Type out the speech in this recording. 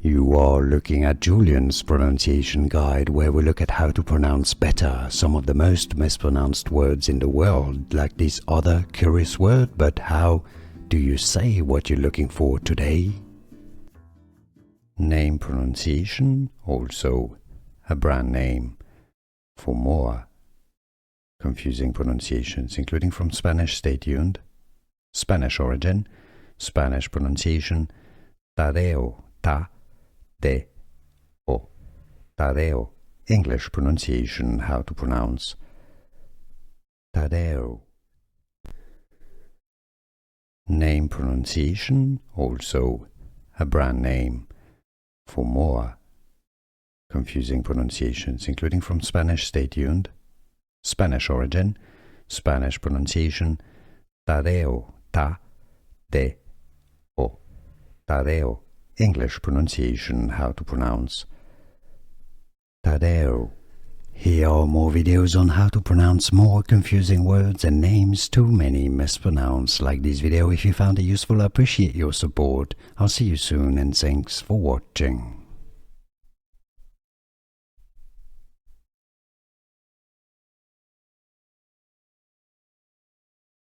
You are looking at Julian's pronunciation guide, where we look at how to pronounce better some of the most mispronounced words in the world, like this other curious word. But how do you say what you're looking for today? Name pronunciation, also a brand name. For more confusing pronunciations, including from Spanish, stay tuned. Spanish origin, Spanish pronunciation, Tadeo, ta-de-o, Tadeo. English pronunciation, how to pronounce Tadeo. Name pronunciation, also a brand name. For more confusing pronunciations, including from Spanish, stay tuned. Spanish origin, Spanish pronunciation, Tadeo, ta-de-o, Tadeo. English pronunciation, how to pronounce Tadeo. Here are more videos on how to pronounce more confusing words and names too many mispronounced. Like this video if you found it useful. I appreciate your support. I'll see you soon and thanks for watching.